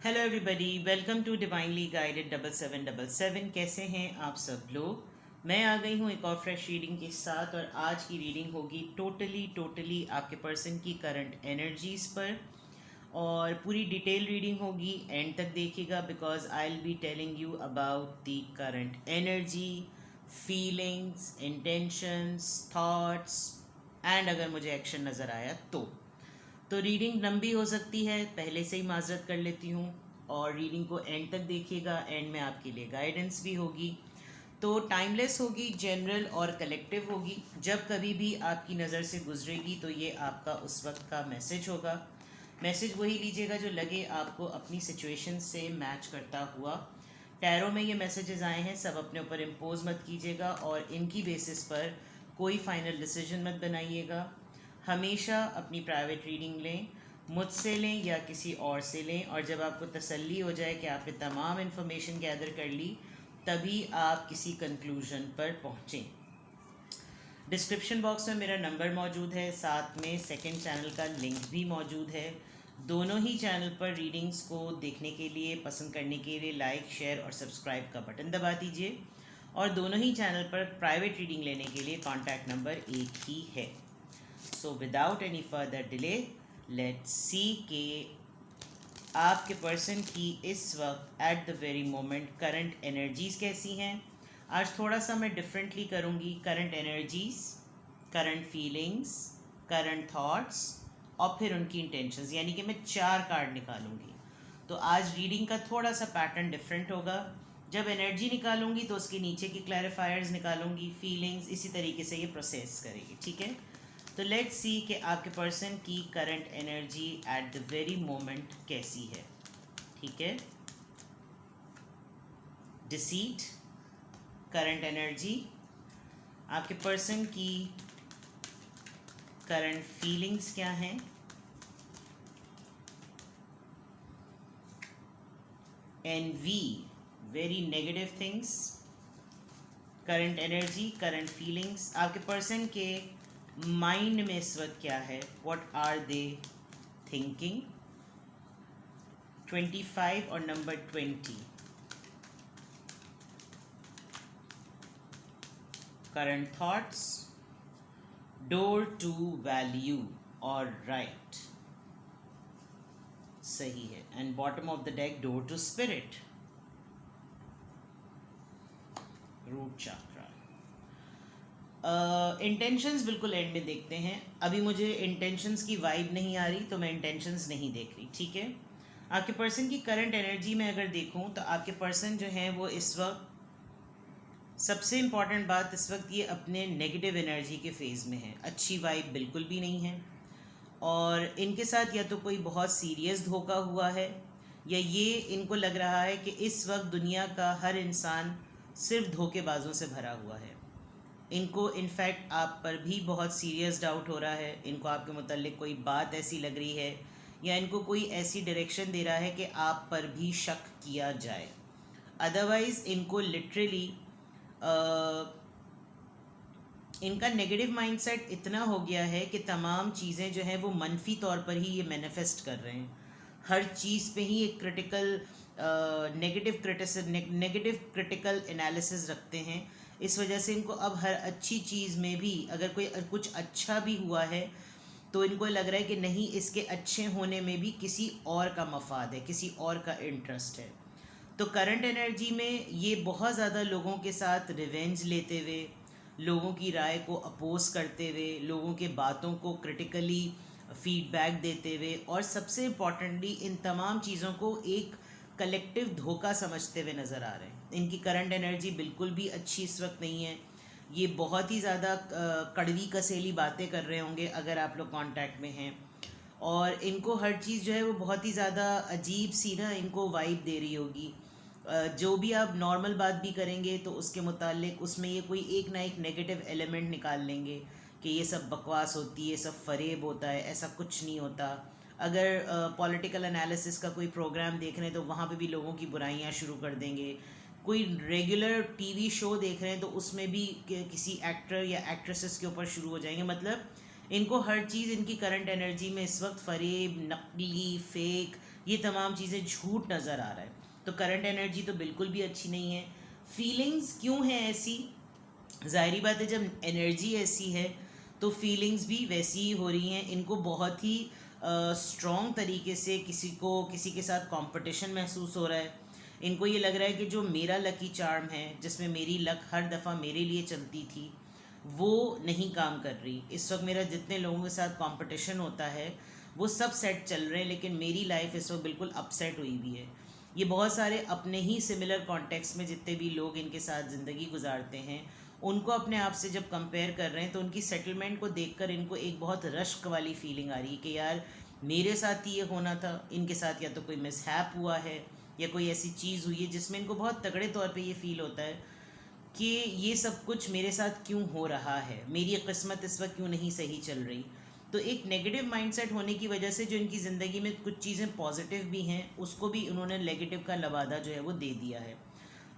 Hello everybody, welcome to divinely guided 7777। कैसे हैं आप सब लोग। मैं आ गई हूँ एक और फ्रेश रीडिंग के साथ और आज की रीडिंग होगी टोटली आपके पर्सन की करंट एनर्जीज पर। और पूरी डिटेल रीडिंग होगी, एंड तक देखिएगा because I will be telling you about the current energy, feelings, intentions, thoughts and अगर मुझे एक्शन नज़र आया तो रीडिंग लंबी हो सकती है, पहले से ही माजरत कर लेती हूँ। और रीडिंग को एंड तक देखिएगा, एंड में आपके लिए गाइडेंस भी होगी। तो टाइमलेस होगी, जनरल और कलेक्टिव होगी। जब कभी भी आपकी नज़र से गुजरेगी तो ये आपका उस वक्त का मैसेज होगा। मैसेज वही लीजिएगा जो लगे आपको अपनी सिचुएशन से मैच करता हुआ। टैरो में ये मैसेजेस आए हैं, सब अपने ऊपर इम्पोज मत कीजिएगा और इनकी बेसिस पर कोई फाइनल डिसीजन मत बनाइएगा। हमेशा अपनी प्राइवेट रीडिंग लें, मुझसे लें या किसी और से लें, और जब आपको तसल्ली हो जाए कि आपने तमाम इन्फॉर्मेशन गैदर कर ली तभी आप किसी कंक्लूजन पर पहुँचें। डिस्क्रिप्शन बॉक्स में मेरा नंबर मौजूद है, साथ में सेकंड चैनल का लिंक भी मौजूद है। दोनों ही चैनल पर रीडिंग्स को देखने के लिए, पसंद करने के लिए लाइक, शेयर और सब्सक्राइब का बटन दबा दीजिए। और दोनों ही चैनल पर प्राइवेट रीडिंग लेने के लिए कॉन्टैक्ट नंबर एक ही है। So without any further delay let's see के आपके पर्सन की इस वक्त eight the very moment current energies कैसी हैं। आज थोड़ा सा मैं डिफरेंटली करूँगी। Current energies, current feelings, current thoughts और फिर उनकी इंटेंशंस, यानी कि मैं 4 कार्ड निकालूंगी। तो आज रीडिंग का थोड़ा सा पैटर्न डिफरेंट होगा। जब एनर्जी निकालूंगी तो उसके नीचे की क्लैरिफायर्स निकालूंगी, फीलिंग्स, इसी तरीके से ये प्रोसेस करेगी, ठीक है। तो लेट्स सी कि आपके पर्सन की current energy at the very moment कैसी है, ठीक है। डिसीट, करंट एनर्जी, आपके पर्सन की करंट फीलिंग्स क्या हैं, envy, very negative things. Current energy, current feelings, आपके पर्सन के माइंड में इस वक्त क्या है, व्हाट आर दे थिंकिंग। 25 और number 20, current thoughts, door to value और राइट, सही है। And bottom of the deck, door to spirit, root chakra. Intentions बिल्कुल एंड में देखते हैं। अभी मुझे इंटेंशंस की वाइब नहीं आ रही तो मैं इंटेंशंस नहीं देख रही, ठीक है। आपके पर्सन की करंट एनर्जी में अगर देखूं तो आपके पर्सन जो है वो इस वक्त, सबसे इम्पॉर्टेंट बात, इस वक्त ये अपने नेगेटिव एनर्जी के फेज़ में है। अच्छी वाइब बिल्कुल भी नहीं है और इनके साथ या तो कोई बहुत सीरियस धोखा हुआ है या ये इनको लग रहा है कि इस वक्त दुनिया का हर इंसान सिर्फ धोखेबाजों से भरा हुआ है। इनको इनफैक्ट आप पर भी बहुत सीरियस डाउट हो रहा है। इनको आपके मुताल्लिक कोई बात ऐसी लग रही है या इनको कोई ऐसी डायरेक्शन दे रहा है कि आप पर भी शक किया जाए। अदरवाइज़ इनको लिटरली इनका नेगेटिव माइंडसेट इतना हो गया है कि तमाम चीज़ें जो हैं वो मनफी तौर पर ही ये मैनिफेस्ट कर रहे हैं। हर चीज़ पे ही एक क्रिटिकल नेगेटिव क्रिटिकल एनालिसिस रखते हैं। इस वजह से इनको अब हर अच्छी चीज़ में भी अगर कोई कुछ अच्छा भी हुआ है तो इनको लग रहा है कि नहीं, इसके अच्छे होने में भी किसी और का मफाद है, किसी और का इंटरेस्ट है। तो करंट एनर्जी में ये बहुत ज़्यादा लोगों के साथ रिवेंज लेते हुए, लोगों की राय को अपोज करते हुए, लोगों के बातों को क्रिटिकली फीडबैक देते हुए और सबसे इम्पॉर्टेंटली इन तमाम चीज़ों को एक कलेक्टिव धोखा समझते हुए नज़र आ रहे हैं। इनकी करंट एनर्जी बिल्कुल भी अच्छी इस वक्त नहीं है। ये बहुत ही ज़्यादा कड़वी कसेली बातें कर रहे होंगे अगर आप लोग कांटेक्ट में हैं, और इनको हर चीज़ जो है वो बहुत ही ज़्यादा अजीब सी ना इनको वाइब दे रही होगी। जो भी आप नॉर्मल बात भी करेंगे तो उसके मुतालिक उसमें ये कोई एक ना एक नेगेटिव एलिमेंट निकाल लेंगे कि ये सब बकवास होती है, सब फरेब होता है, ऐसा कुछ नहीं होता। अगर पॉलिटिकल एनालिसिस का कोई प्रोग्राम देख रहे हैं तो वहाँ पे भी लोगों की बुराइयाँ शुरू कर देंगे। कोई रेगुलर टीवी शो देख रहे हैं तो उसमें भी किसी एक्टर या एक्ट्रेसेस के ऊपर शुरू हो जाएंगे। मतलब इनको हर चीज़, इनकी करंट एनर्जी में इस वक्त फरेब, नकली, फेक, ये तमाम चीज़ें झूठ नज़र आ रहा है। तो करंट एनर्जी तो बिल्कुल भी अच्छी नहीं है। फीलिंग्स क्यों हैं ऐसी? ज़ाहिरी बात है, जब एनर्जी ऐसी है तो फीलिंग्स भी वैसी ही हो रही हैं। इनको बहुत ही स्ट्रॉन्ग तरीके से किसी के साथ कंपटीशन महसूस हो रहा है। इनको ये लग रहा है कि जो मेरा लकी चार्म है, जिसमें मेरी लक हर दफ़ा मेरे लिए चलती थी, वो नहीं काम कर रही। इस वक्त मेरा जितने लोगों के साथ कंपटीशन होता है वो सब सेट चल रहे हैं, लेकिन मेरी लाइफ इस वक्त बिल्कुल अपसेट हुई हुई है। ये बहुत सारे अपने ही सिमिलर कॉन्टेक्स्ट में जितने भी लोग इनके साथ ज़िंदगी गुजारते हैं, उनको अपने आप से जब कंपेयर कर रहे हैं तो उनकी सेटलमेंट को देखकर इनको एक बहुत रश्क वाली फीलिंग आ रही है कि यार मेरे साथ ही ये होना था, इनके साथ या तो कोई मिसहैप हुआ है या कोई ऐसी चीज़ हुई है जिसमें इनको बहुत तगड़े तौर पे ये फील होता है कि ये सब कुछ मेरे साथ क्यों हो रहा है, मेरी किस्मत इस वक्त क्यों नहीं सही चल रही। तो एक नेगेटिव माइंडसेट होने की वजह से जो इनकी ज़िंदगी में कुछ चीज़ें पॉजिटिव भी हैं उसको भी उन्होंने नेगेटिव का लबादा जो है वो दे दिया है।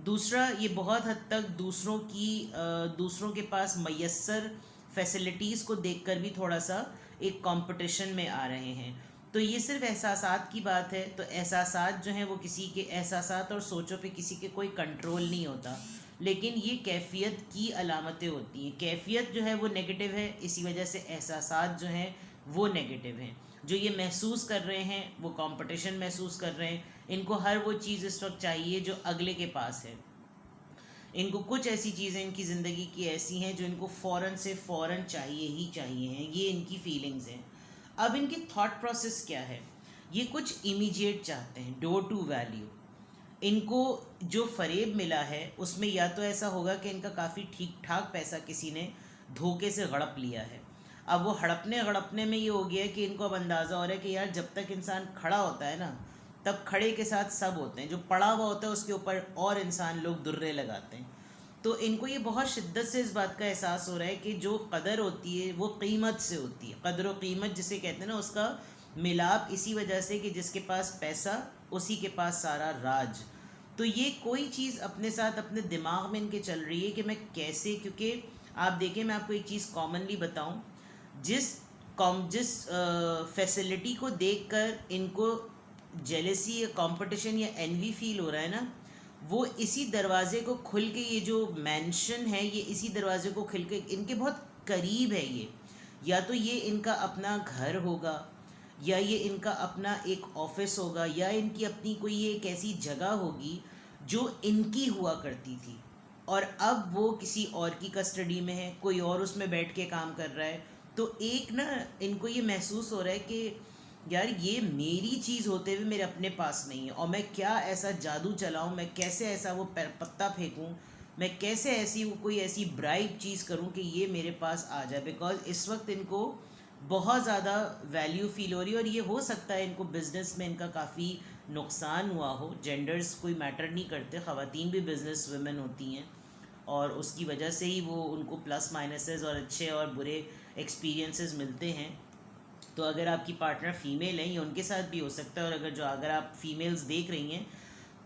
दूसरा, ये बहुत हद तक दूसरों के पास मयस्सर फैसिलिटीज़ को देखकर भी थोड़ा सा एक कंपटीशन में आ रहे हैं। तो ये सिर्फ एहसासात की बात है, तो एहसासात जो हैं वो किसी के एहसासात और सोचों पे किसी के कोई कंट्रोल नहीं होता, लेकिन ये कैफियत की अलामतें होती हैं। कैफियत जो है वो नेगेटिव है, इसी वजह से एहसासात जो हैं वो नेगेटिव हैं। जो ये महसूस कर रहे हैं वो कंपटीशन महसूस कर रहे हैं। इनको हर वो चीज़ इस वक्त चाहिए जो अगले के पास है। इनको कुछ ऐसी चीज़ें इनकी ज़िंदगी की ऐसी हैं जो इनको फ़ौरन से फ़ौरन चाहिए ही चाहिए हैं। ये इनकी फीलिंग्स हैं। अब इनकी थॉट प्रोसेस क्या है? ये कुछ इमीडिएट चाहते हैं, डोर टू वैल्यू। इनको जो फ़रेब मिला है उसमें या तो ऐसा होगा कि इनका काफ़ी ठीक ठाक पैसा किसी ने धोखे से हड़प लिया है। अब वो हड़पने में ये हो गया है कि इनको अब अंदाज़ा हो रहा है कि यार जब तक इंसान खड़ा होता है ना, तब खड़े के साथ सब होते हैं। जो पड़ा हुआ होता है उसके ऊपर और इंसान लोग दुर्रे लगाते हैं। तो इनको ये बहुत शिद्दत से इस बात का एहसास हो रहा है कि जो कदर होती है वो कीमत से होती है। कदर व कीमत जिसे कहते हैं ना, उसका मिलाप इसी वजह से कि जिसके पास पैसा उसी के पास सारा राज। तो ये कोई चीज़ अपने साथ अपने दिमाग में इनके चल रही है कि मैं कैसे, क्योंकि आप देखें मैं आपको एक चीज़ कॉमनली बताऊं, जिस फैसिलिटी को देखकर इनको जेलेसी या कंपटीशन या एनवी फील हो रहा है ना, वो इसी दरवाज़े को खुल के, ये जो मैंशन है ये इसी दरवाज़े को खुल के इनके बहुत करीब है ये। या तो ये इनका अपना घर होगा, या ये इनका अपना एक ऑफिस होगा, या इनकी अपनी कोई एक ऐसी जगह होगी जो इनकी हुआ करती थी और अब वो किसी और की कस्टडी में है, कोई और उसमें बैठ के काम कर रहा है। तो एक ना इनको ये महसूस हो रहा है कि यार ये मेरी चीज़ होते हुए मेरे अपने पास नहीं है, और मैं क्या ऐसा जादू चलाऊं, मैं कैसे ऐसा वो पत्ता फेंकूं, मैं कैसे ऐसी वो कोई ऐसी ब्राइट चीज़ करूं कि ये मेरे पास आ जाए। बिकॉज इस वक्त इनको बहुत ज़्यादा वैल्यू फील हो रही है, और ये हो सकता है इनको बिज़नेस में इनका काफ़ी नुकसान हुआ हो। जेंडर्स कोई मैटर नहीं करते, ख़वातीन भी बिज़नेस वुमेन होती हैं, और उसकी वजह से ही वो उनको प्लस माइनसेस और अच्छे और बुरे एक्सपीरियंसेस मिलते हैं। तो अगर आपकी पार्टनर फ़ीमेल है, ये उनके साथ भी हो सकता है। और अगर आप फीमेल्स देख रही हैं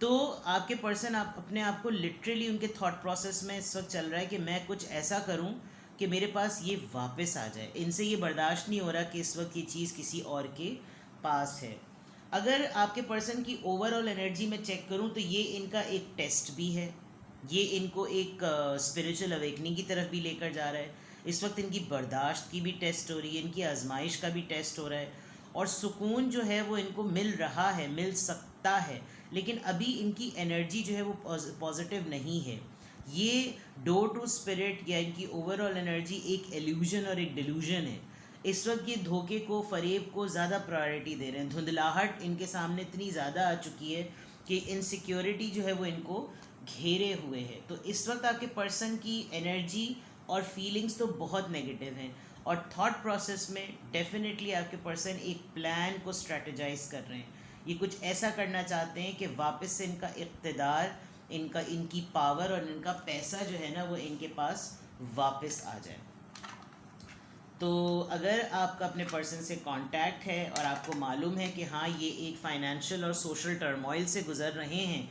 तो आपके पर्सन आप अपने आप को लिटरली उनके थॉट प्रोसेस में इस वक्त चल रहा है कि मैं कुछ ऐसा करूं कि मेरे पास ये वापस आ जाए। इनसे ये बर्दाश्त नहीं हो रहा कि इस वक्त ये चीज़ किसी और के पास है। अगर आपके पर्सन की ओवरऑल एनर्जी में चेक करूं तो ये इनका एक टेस्ट भी है, ये इनको एक स्पिरिचुअल अवेकनिंग की तरफ भी लेकर जा रहा है। इस वक्त इनकी बर्दाश्त की भी टेस्ट हो रही है, इनकी आजमाइश का भी टेस्ट हो रहा है, और सुकून जो है वो इनको मिल रहा है, मिल सकता है। लेकिन अभी इनकी एनर्जी जो है वो पॉजिटिव नहीं है। ये डोर टू स्पिरिट या इनकी ओवरऑल एनर्जी एक एल्यूजन और एक डिल्यूजन है। इस वक्त ये धोखे को, फ़रेब को ज़्यादा प्रायोरिटी दे रहे हैं। धुंधलाहट इनके सामने इतनी ज़्यादा आ चुकी है कि इनसिक्योरिटी जो है वो इनको घेरे हुए है। तो इस वक्त आपके पर्सन की एनर्जी और फीलिंग्स तो बहुत नेगेटिव हैं, और थॉट प्रोसेस में डेफिनेटली आपके पर्सन एक प्लान को स्ट्रेटजाइज कर रहे हैं। ये कुछ ऐसा करना चाहते हैं कि वापस से इनका इक़्तिदार, इनकी पावर और इनका पैसा जो है ना वो इनके पास वापस आ जाए। तो अगर आपका अपने पर्सन से कांटेक्ट है और आपको मालूम है कि हाँ ये एक फ़ाइनेंशियल और सोशल टर्मोइल से गुज़र रहे हैं,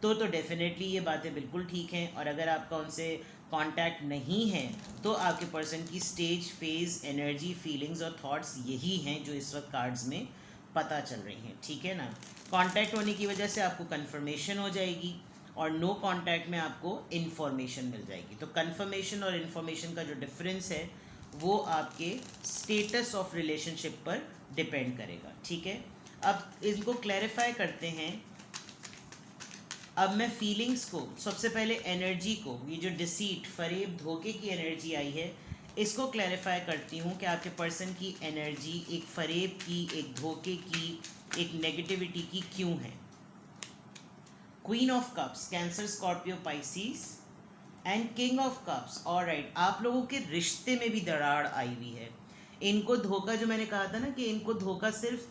तो डेफ़िनेटली ये बातें बिल्कुल ठीक हैं। और अगर आपका उनसे कांटेक्ट नहीं है तो आपके पर्सन की स्टेज, फेज़, एनर्जी, फीलिंग्स और थॉट्स यही हैं जो इस वक्त कार्ड्स में पता चल रही हैं, ठीक है ना। कांटेक्ट होने की वजह से आपको कंफर्मेशन हो जाएगी और नो कांटेक्ट में आपको इन्फॉर्मेशन मिल जाएगी। तो कंफर्मेशन और इन्फॉर्मेशन का जो डिफरेंस है वो आपके स्टेटस ऑफ रिलेशनशिप पर डिपेंड करेगा, ठीक है। अब इनको क्लैरिफाई करते हैं। अब मैं फीलिंग्स को, सबसे पहले एनर्जी को, ये जो डिसीट, फरेब, धोखे की एनर्जी आई है, इसको क्लैरिफाई करती हूँ कि आपके पर्सन की एनर्जी एक फरेब की, एक धोखे की, एक नेगेटिविटी की क्यों है। Queen of cups, cancer, Scorpio, Pisces and king of cups. Alright, आप लोगों के रिश्ते में भी दरार आई हुई है। इनको धोखा, जो मैंने कहा था ना कि इनको धोखा सिर्फ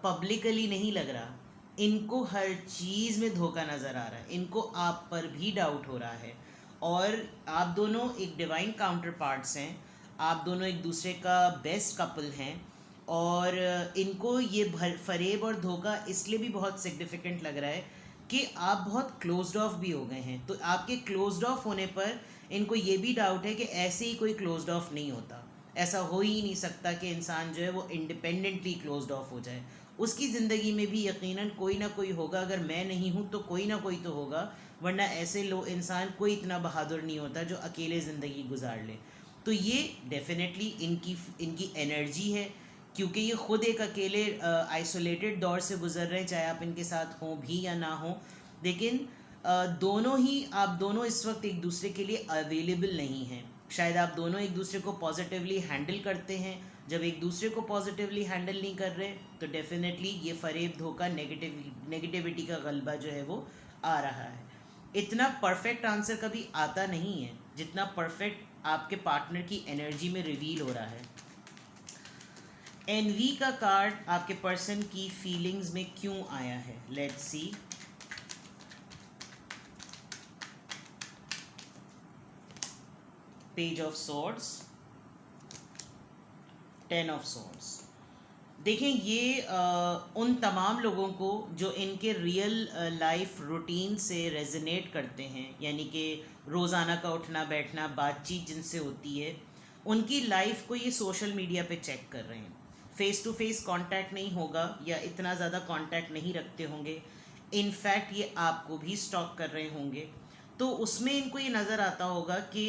पब्लिकली नहीं लग रहा, इनको हर चीज़ में धोखा नज़र आ रहा है। इनको आप पर भी डाउट हो रहा है और आप दोनों एक डिवाइन काउंटर पार्ट्स हैं। आप दोनों एक दूसरे का बेस्ट कपल हैं और इनको ये फरेब और धोखा इसलिए भी बहुत सिग्निफिकेंट लग रहा है कि आप बहुत क्लोज्ड ऑफ भी हो गए हैं। तो आपके क्लोज्ड ऑफ होने पर इनको ये भी डाउट है कि ऐसे ही कोई क्लोज्ड ऑफ नहीं होता। ऐसा हो ही नहीं सकता कि इंसान जो है वो इंडिपेंडेंटली क्लोज्ड ऑफ हो जाए। उसकी ज़िंदगी में भी यकीनन कोई ना कोई होगा। अगर मैं नहीं हूँ तो कोई ना कोई तो होगा, वरना ऐसे इंसान कोई इतना बहादुर नहीं होता जो अकेले ज़िंदगी गुजार ले। तो ये डेफिनेटली इनकी एनर्जी है, क्योंकि ये ख़ुद एक अकेले आइसोलेटेड दौर से गुजर रहे हैं, चाहे आप इनके साथ हों भी या ना हों। लेकिन आप दोनों इस वक्त एक दूसरे के लिए अवेलेबल नहीं हैं। शायद आप दोनों एक दूसरे को पॉजिटिवली हैंडल करते हैं। जब एक दूसरे को पॉजिटिवली हैंडल नहीं कर रहे तो डेफिनेटली ये फरेब, धोखा, नेगेटिविटी का गलबा जो है वो आ रहा है। इतना परफेक्ट आंसर कभी आता नहीं है जितना परफेक्ट आपके पार्टनर की एनर्जी में रिवील हो रहा है। एनवी का कार्ड आपके पर्सन की फीलिंग्स में क्यों आया है, let's see. Page of swords, 10 of swords. देखें, ये उन तमाम लोगों को जो इनके रियल लाइफ रूटीन से रेजोनेट करते हैं, यानी कि रोज़ाना का उठना बैठना, बातचीत जिनसे होती है, उनकी लाइफ को ये सोशल मीडिया पे चेक कर रहे हैं। फ़ेस टू फेस कांटेक्ट नहीं होगा या इतना ज़्यादा कांटेक्ट नहीं रखते होंगे। इनफैक्ट ये आपको भी स्टॉक कर रहे होंगे। तो उसमें इनको ये नज़र आता होगा कि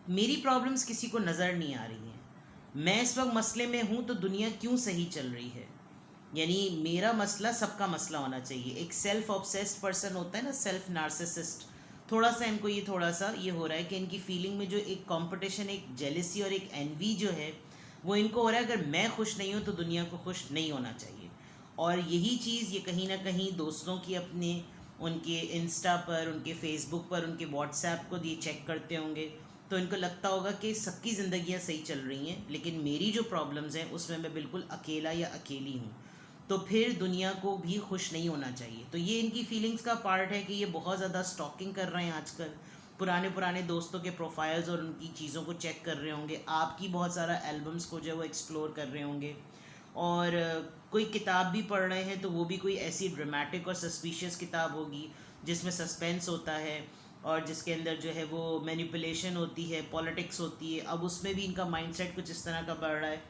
मेरी प्रॉब्लम्स किसी को नज़र नहीं आ रही हैं। मैं इस वक्त मसले में हूँ तो दुनिया क्यों सही चल रही है। यानी मेरा मसला सबका मसला होना चाहिए। एक सेल्फ ऑब्सेस्ड पर्सन होता है ना, सेल्फ नार्सिसिस्ट। थोड़ा सा इनको ये हो रहा है कि इनकी फीलिंग में जो एक कंपटीशन, एक जेलिसी और एक एनवी जो है वो इनको हो रहा है, अगर मैं खुश नहीं हूँ तो दुनिया को खुश नहीं होना चाहिए। और यही चीज़ ये कहीं ना कहीं दोस्तों की, अपने उनके इंस्टा पर, उनके फेसबुक पर, उनके व्हाट्सएप को ये चेक करते होंगे तो इनको लगता होगा कि सबकी ज़िंदगियाँ सही चल रही हैं लेकिन मेरी जो प्रॉब्लम्स हैं उसमें मैं बिल्कुल अकेला या अकेली हूँ। तो फिर दुनिया को भी खुश नहीं होना चाहिए। तो ये इनकी फीलिंग्स का पार्ट है कि ये बहुत ज़्यादा स्टॉकिंग कर रहे हैं आजकल। पुराने दोस्तों के प्रोफाइल्स और उनकी चीज़ों को चेक कर रहे होंगे। आपकी बहुत सारा एल्बम्स को जो है वो एक्सप्लोर कर रहे होंगे। और कोई किताब भी पढ़ रहे हैं तो वो भी कोई ऐसी ड्रामेटिक और सस्पिशियस किताब होगी जिसमें सस्पेंस होता है और जिसके अंदर जो है वो मैनिपुलेशन होती है, पॉलिटिक्स होती है। अब उसमें भी इनका माइंडसेट कुछ इस तरह का बढ़ रहा है,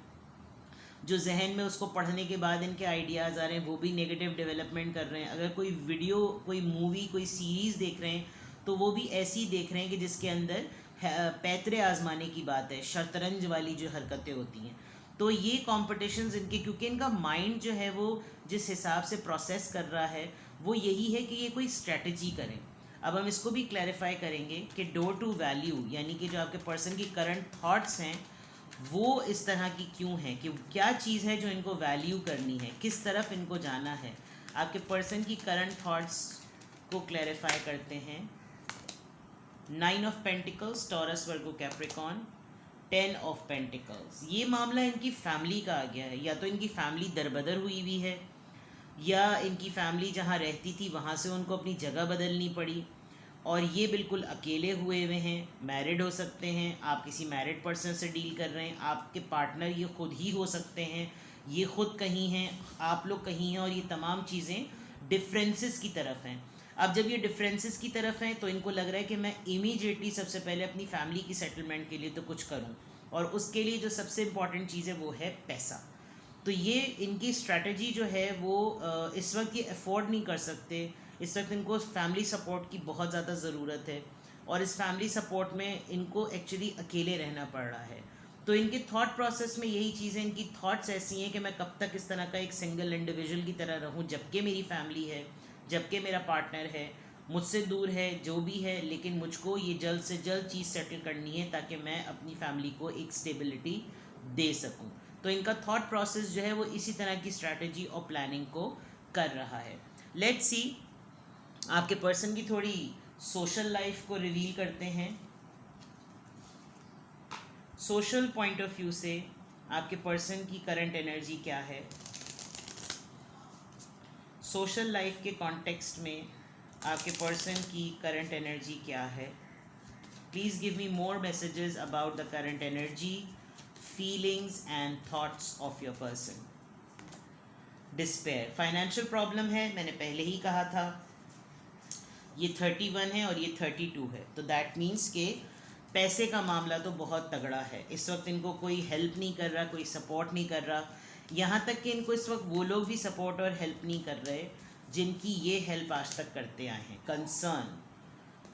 जो जहन में उसको पढ़ने के बाद इनके आइडियाज़ आ रहे हैं वो भी नेगेटिव डेवलपमेंट कर रहे हैं। अगर कोई वीडियो, कोई मूवी, कोई सीरीज़ देख रहे हैं तो वो भी ऐसी देख रहे हैं कि जिसके अंदर पैतरे आजमाने की बात है, शतरंज वाली जो हरकतें होती हैं। तो ये कॉम्पिटिशन्स इनके, क्योंकि इनका माइंड जो है वो जिस हिसाब से प्रोसेस कर रहा है वो यही है कि ये कोई स्ट्रैटेजी करें। अब हम इसको भी क्लैरिफाई करेंगे कि डोर टू वैल्यू, यानी कि जो आपके पर्सन की करंट थॉट्स हैं वो इस तरह की क्यों हैं, कि क्या चीज़ है जो इनको वैल्यू करनी है, किस तरफ इनको जाना है। आपके पर्सन की करंट थॉट्स को क्लैरिफाई करते हैं। 9 of pentacles, taurus, Virgo, Capricorn, 10 of pentacles. ये मामला इनकी फैमिली का आ गया है। या तो इनकी फैमिली दरबदर हुई है या इनकी फैमिली जहाँ रहती थी वहाँ से उनको अपनी जगह बदलनी पड़ी और ये बिल्कुल अकेले हुए हैं। मैरिड हो सकते हैं, आप किसी मैरिड पर्सन से डील कर रहे हैं, आपके पार्टनर ये खुद ही हो सकते हैं, ये खुद कहीं हैं, आप लोग कहीं हैं, और ये तमाम चीज़ें डिफरेंसेस की तरफ हैं। अब जब ये डिफरेंसेस की तरफ हैं तो इनको लग रहा है कि मैं इमीडिएटली सबसे पहले अपनी फैमिली की सेटलमेंट के लिए तो कुछ करूं, और उसके लिए जो सबसे इम्पॉर्टेंट चीज़ है वो है पैसा। तो ये इनकी स्ट्रैटेजी जो है वो इस वक्त ये अफोर्ड नहीं कर सकते। इस वक्त इनको फैमिली सपोर्ट की बहुत ज़्यादा ज़रूरत है, और इस फैमिली सपोर्ट में इनको एक्चुअली अकेले रहना पड़ रहा है। तो इनके थॉट प्रोसेस में यही चीज़ें, इनकी थॉट्स ऐसी हैं कि मैं कब तक इस तरह का एक सिंगल इंडिविजुअल की तरह रहूं, जबकि मेरी फैमिली है, जबकि मेरा पार्टनर है, मुझसे दूर है, जो भी है, लेकिन मुझको ये जल्द से जल्द चीज़ सेटल करनी है ताकि मैं अपनी फैमिली को एक स्टेबिलिटी दे सकूं। तो इनका थॉट प्रोसेस जो है वो इसी तरह की स्ट्रैटेजी और प्लानिंग को कर रहा है। लेट्स सी, आपके पर्सन की थोड़ी सोशल लाइफ को रिवील करते हैं। सोशल पॉइंट ऑफ व्यू से आपके पर्सन की करंट एनर्जी क्या है, सोशल लाइफ के कॉन्टेक्स्ट में आपके पर्सन की करंट एनर्जी क्या है। Please give me more messages about the current energy, feelings and thoughts of your person. Despair, financial problem है, मैंने पहले ही कहा था। ये 31 है और ये 32 है, तो दैट मीन्स के पैसे का मामला तो बहुत तगड़ा है। इस वक्त इनको कोई हेल्प नहीं कर रहा, कोई सपोर्ट नहीं कर रहा, यहाँ तक कि इनको इस वक्त वो लोग भी सपोर्ट और हेल्प नहीं कर रहे जिनकी ये हेल्प आज तक करते आए हैं। कंसर्न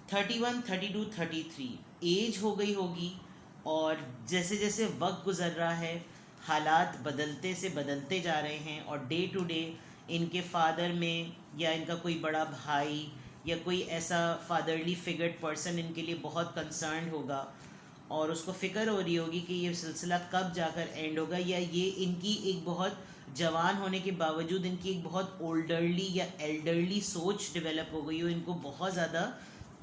31, 32, 33 एज हो गई होगी, और जैसे जैसे वक्त गुजर रहा है हालात बदलते से बदलते जा रहे हैं, और डे टू डे इनके फादर में या इनका कोई बड़ा भाई या कोई ऐसा फादरली फिगर्ड पर्सन इनके लिए बहुत कंसर्न होगा, और उसको फ़िक्र हो रही होगी कि ये सिलसिला कब जाकर एंड होगा, या ये इनकी एक बहुत जवान होने के बावजूद इनकी एक बहुत ओल्डरली या एल्डरली सोच डेवलप हो गई हो, इनको बहुत ज़्यादा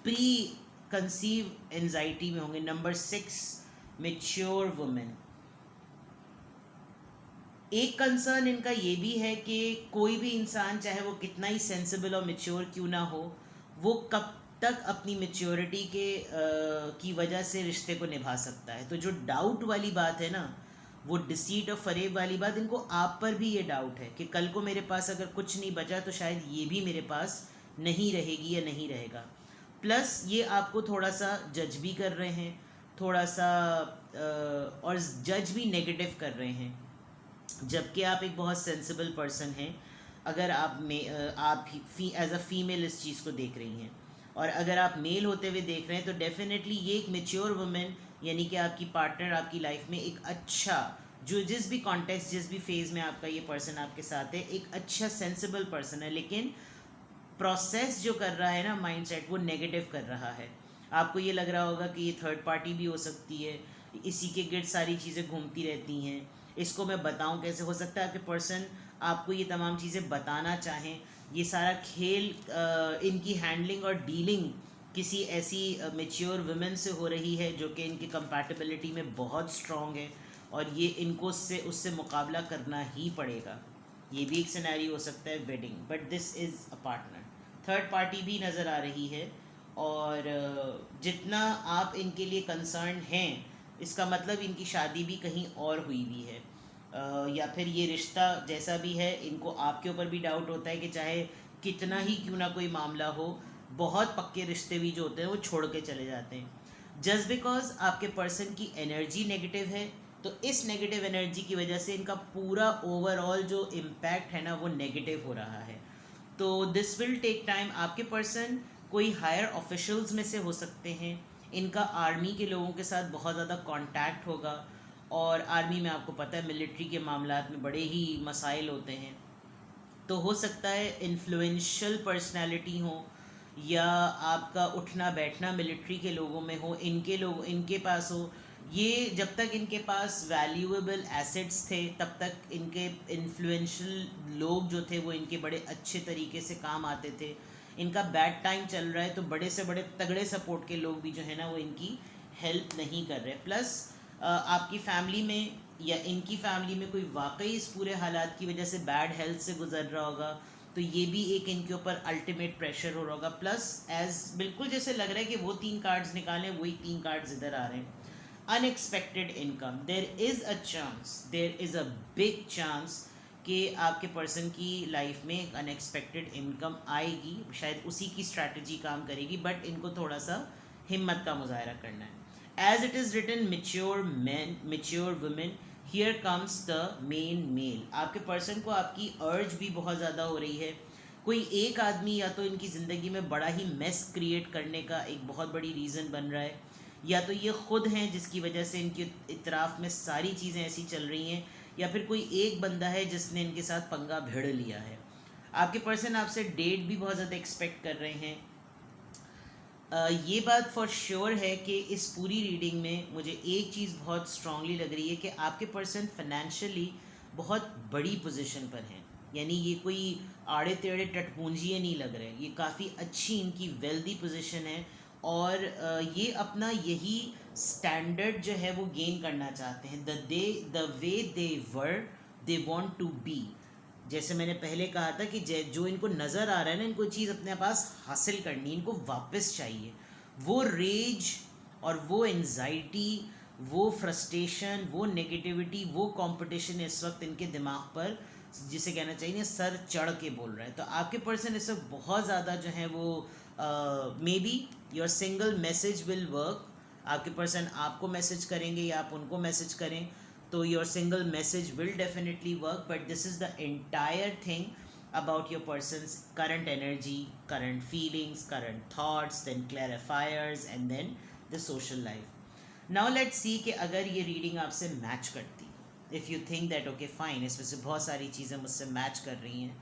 प्री कंसीव एंजाइटी में होंगे। Number 6, mature women. एक कंसर्न इनका ये भी है कि कोई भी इंसान चाहे वो कितना ही सेंसिबल और मेच्योर क्यों ना हो, वो कब तक अपनी मेच्योरिटी की वजह से रिश्ते को निभा सकता है। तो जो डाउट वाली बात है ना, वो डिसीट और फरेब वाली बात, इनको आप पर भी ये डाउट है कि कल को मेरे पास अगर कुछ नहीं बचा तो शायद ये भी मेरे पास नहीं रहेगी या नहीं रहेगा। प्लस ये आपको थोड़ा सा जज भी कर रहे हैं, थोड़ा सा और जज भी नेगेटिव कर रहे हैं, जबकि आप एक बहुत सेंसिबल पर्सन हैं। अगर आप एज अ फीमेल इस चीज़ को देख रही हैं, और अगर आप मेल होते हुए देख रहे हैं, तो डेफिनेटली ये एक मेच्योर वुमेन, यानी कि आपकी पार्टनर आपकी लाइफ में एक अच्छा, जो जिस भी कॉन्टेक्स्ट जिस भी फेज़ में आपका ये पर्सन आपके साथ है, एक अच्छा सेंसिबल पर्सन है, लेकिन प्रोसेस जो कर रहा है ना माइंडसेट, वो नेगेटिव कर रहा है। आपको ये लग रहा होगा कि ये थर्ड पार्टी भी हो सकती है, इसी के गिर्द सारी चीज़ें घूमती रहती हैं, इसको मैं बताऊं कैसे। हो सकता है आपके पर्सन आपको ये तमाम चीज़ें बताना चाहें, ये सारा खेल इनकी हैंडलिंग और डीलिंग किसी ऐसी मेच्योर वुमेन से हो रही है जो कि इनकी कंपैटिबिलिटी में बहुत स्ट्रॉन्ग है, और ये इनको उससे मुकाबला करना ही पड़ेगा। ये भी एक सिनेरियो हो सकता है, wedding, but this is a partner. Third party भी नज़र आ रही है, और जितना आप इनके लिए कंसर्न हैं, इसका मतलब इनकी शादी भी कहीं और हुई भी है, या फिर ये रिश्ता जैसा भी है, इनको आपके ऊपर भी डाउट होता है कि चाहे कितना ही क्यों ना कोई मामला हो, बहुत पक्के रिश्ते भी जो होते हैं वो छोड़ के चले जाते हैं। जस्ट बिकॉज आपके पर्सन की एनर्जी नेगेटिव है, तो इस नेगेटिव एनर्जी की वजह से इनका पूरा ओवरऑल जो इम्पैक्ट है ना वो नेगेटिव हो रहा है। तो दिस विल टेक टाइम। आपके पर्सन कोई हायर ऑफिशियल्स में से हो सकते हैं, इनका आर्मी के लोगों के साथ बहुत ज़्यादा कांटेक्ट होगा, और आर्मी में आपको पता है मिलिट्री के मामलात में बड़े ही मसाइल होते हैं। तो हो सकता है इन्फ्लुएंशियल पर्सनालिटी हो, या आपका उठना बैठना मिलिट्री के लोगों में हो, इनके पास हो। ये जब तक इनके पास वैल्यूएबल एसेट्स थे तब तक इनके इन्फ्लुएंशियल लोग जो थे वो इनके बड़े अच्छे तरीके से काम आते थे। इनका बैड टाइम चल रहा है तो बड़े से बड़े तगड़े सपोर्ट के लोग भी जो है ना वो इनकी हेल्प नहीं कर रहे। प्लस आपकी फैमिली में या इनकी फैमिली में कोई वाकई इस पूरे हालात की वजह से बैड हेल्थ से गुजर रहा होगा, तो ये भी एक इनके ऊपर अल्टीमेट प्रेशर हो रहा होगा। प्लस एज बिल्कुल जैसे लग रहा है कि वो 3 कार्ड्स निकालें, वही 3 कार्ड्स इधर आ रहे हैं। Unexpected income, there is a chance, there is a big chance कि आपके पर्सन की लाइफ में एक अनएक्सपेक्टेड इनकम आएगी। शायद उसी की स्ट्रैटेजी काम करेगी, बट इनको थोड़ा सा हिम्मत का मुजाहरा करना है। As it is written, mature men, mature women, here comes the main male. आपके पर्सन को आपकी अर्ज भी बहुत ज़्यादा हो रही है। कोई एक आदमी या तो इनकी ज़िंदगी में बड़ा ही मेस क्रिएट करने का एक बहुत बड़ी रीज़न बन रहा है, या तो ये खुद हैं जिसकी वजह से इनके इतराफ़ में सारी चीज़ें ऐसी चल रही हैं, या फिर कोई एक बंदा है जिसने इनके साथ पंगा भिड़ लिया है। आपके पर्सन आपसे डेट भी बहुत ज़्यादा एक्सपेक्ट कर रहे हैं। ये बात फॉर श्योर है कि इस पूरी रीडिंग में मुझे एक चीज़ बहुत स्ट्रांगली लग रही है कि आपके पर्सन फाइनेंशियली बहुत बड़ी पोजीशन पर हैं। यानी ये कोई आड़े टेढ़े टटपूंजिए नहीं लग रहे, ये काफ़ी अच्छी इनकी वेल्दी पोजीशन है, और ये अपना यही स्टैंडर्ड जो है वो गेन करना चाहते हैं। The way they were they want to be. जैसे मैंने पहले कहा था कि जो इनको नज़र आ रहा है ना, इनको चीज़ अपने पास हासिल करनी, इनको वापस चाहिए। वो रेज और वो एंजाइटी, वो फ्रस्ट्रेशन, वो नेगेटिविटी, वो कंपटीशन इस वक्त इनके दिमाग पर, जिसे कहना चाहिए ना, सर चढ़ के बोल रहा है। तो आपके पर्सन इस वक्त बहुत ज़्यादा जो है वो may be your single message will work. आपके पर्सन आपको मैसेज करेंगे या आप उनको मैसेज करें, तो your single message will definitely work, but this is the entire thing about your person's current energy, current feelings, current thoughts, then clarifiers, and then the social life. Now let's see कि अगर ये reading आपसे match करती, if you think that okay fine, इसमें से बहुत सारी चीज़ें मुझसे match कर रही हैं,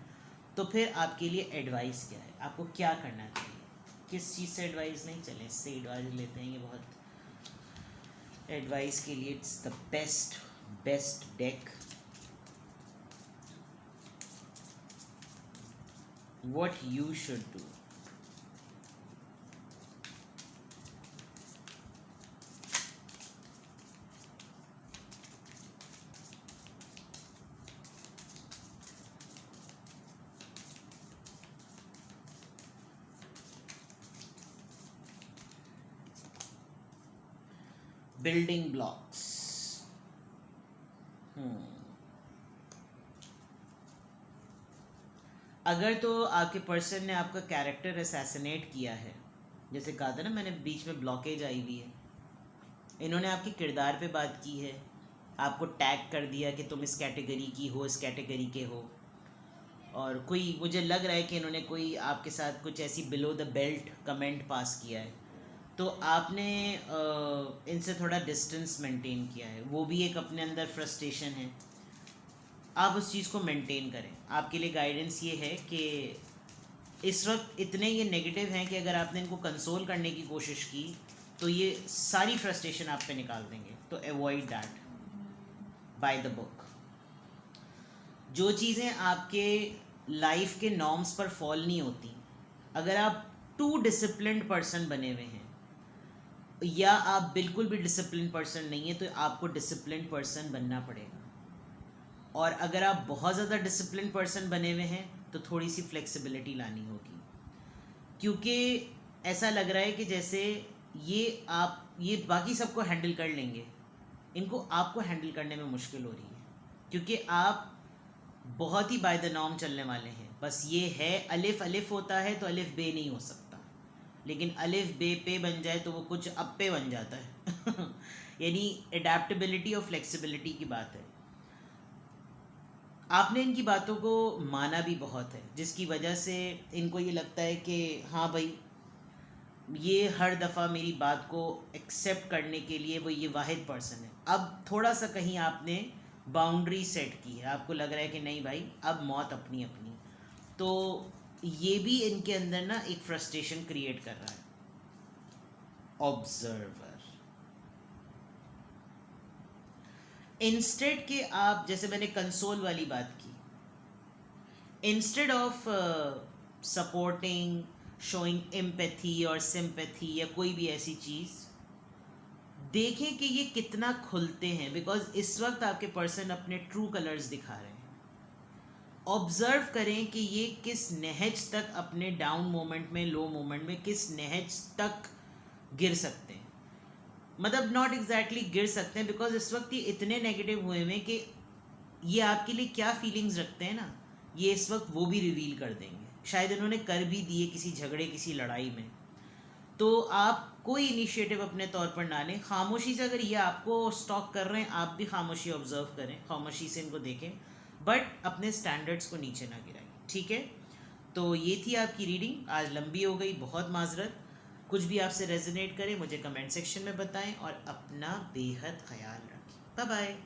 तो फिर आपके लिए एडवाइस क्या है, आपको क्या करना चाहिए। किस चीज़ से एडवाइस नहीं, चलें इससे एडवाइस लेते हैं। ये बहुत एडवाइस के लिए it's the best deck. What you should do. Building blocks. अगर तो आपके पर्सन ने आपका कैरेक्टर असैसिनेट किया है, जैसे कहा था ना मैंने, बीच में ब्लॉकेज आई हुई है, इन्होंने आपके किरदार पे बात की है, आपको टैग कर दिया कि तुम इस कैटेगरी की हो, इस कैटेगरी के हो, और कोई, मुझे लग रहा है कि इन्होंने कोई आपके साथ कुछ ऐसी below the belt comment pass किया है, तो आपने इनसे थोड़ा डिस्टेंस मेंटेन किया है। वो भी एक अपने अंदर फ्रस्ट्रेशन है, आप उस चीज़ को मेंटेन करें। आपके लिए गाइडेंस ये है कि इस वक्त इतने ये नेगेटिव हैं कि अगर आपने इनको कंसोल करने की कोशिश की तो ये सारी फ्रस्ट्रेशन आप पे निकाल देंगे, तो avoid that by the book. जो चीज़ें आपके लाइफ के नॉर्म्स पर फॉल नहीं होती, अगर आप टू डिसिप्लिन्ड पर्सन बने हुए हैं या आप बिल्कुल भी डिसिप्लिन पर्सन नहीं है, तो आपको डिसिप्लिन पर्सन बनना पड़ेगा। और अगर आप बहुत ज़्यादा डिसिप्लिन पर्सन बने हुए हैं तो थोड़ी सी फ्लेक्सिबिलिटी लानी होगी, क्योंकि ऐसा लग रहा है कि जैसे ये बाकी सबको हैंडल कर लेंगे, इनको आपको हैंडल करने में मुश्किल हो रही है, क्योंकि आप बहुत ही बाय द नॉर्म चलने वाले हैं। बस ये है, अलिफ अलिफ होता है तो अलिफ बे नहीं हो सकता, लेकिन अलिफ बे पे बन जाए तो वो कुछ अब पे बन जाता है यानी एडेप्टेबिलिटी और फ्लेक्सिबिलिटी की बात है। आपने इनकी बातों को माना भी बहुत है, जिसकी वजह से इनको ये लगता है कि हाँ भाई, ये हर दफ़ा मेरी बात को एक्सेप्ट करने के लिए वो ये वाहिद पर्सन है। अब थोड़ा सा कहीं आपने बाउंड्री सेट की है, आपको लग रहा है कि नहीं भाई अब मौत अपनी अपनी, तो ये भी इनके अंदर ना एक फ्रस्ट्रेशन क्रिएट कर रहा है। ऑब्जर्वर, इंस्टेड के आप, जैसे मैंने कंसोल वाली बात की, instead of supporting, showing empathy और सिंपैथी या कोई भी ऐसी चीज़, देखें कि ये कितना खुलते हैं, बिकॉज इस वक्त आपके पर्सन अपने ट्रू कलर्स दिखा रहे हैं। ऑब्ज़र्व करें कि ये किस नहज तक अपने डाउन मोमेंट में, लो मोमेंट में किस नहज तक गिर सकते हैं। मतलब नॉट एग्जैक्टली गिर सकते हैं, बिकॉज इस वक्त ये इतने नेगेटिव हुए हैं कि ये आपके लिए क्या फीलिंग्स रखते हैं ना, ये इस वक्त वो भी रिवील कर देंगे। शायद इन्होंने कर भी दिए किसी झगड़े, किसी लड़ाई में। तो आप कोई इनिशिएटिव अपने तौर पर ना लें, खामोशी से अगर ये आपको स्टॉक कर रहे हैं आप भी खामोशी ऑब्जर्व करें, खामोशी से इनको देखें, बट अपने स्टैंडर्ड्स को नीचे ना गिराएं, ठीक है। तो ये थी आपकी रीडिंग, आज लंबी हो गई, बहुत माजरत। कुछ भी आपसे रेजोनेट करे मुझे कमेंट सेक्शन में बताएं और अपना बेहद ख्याल रखें। Bye bye.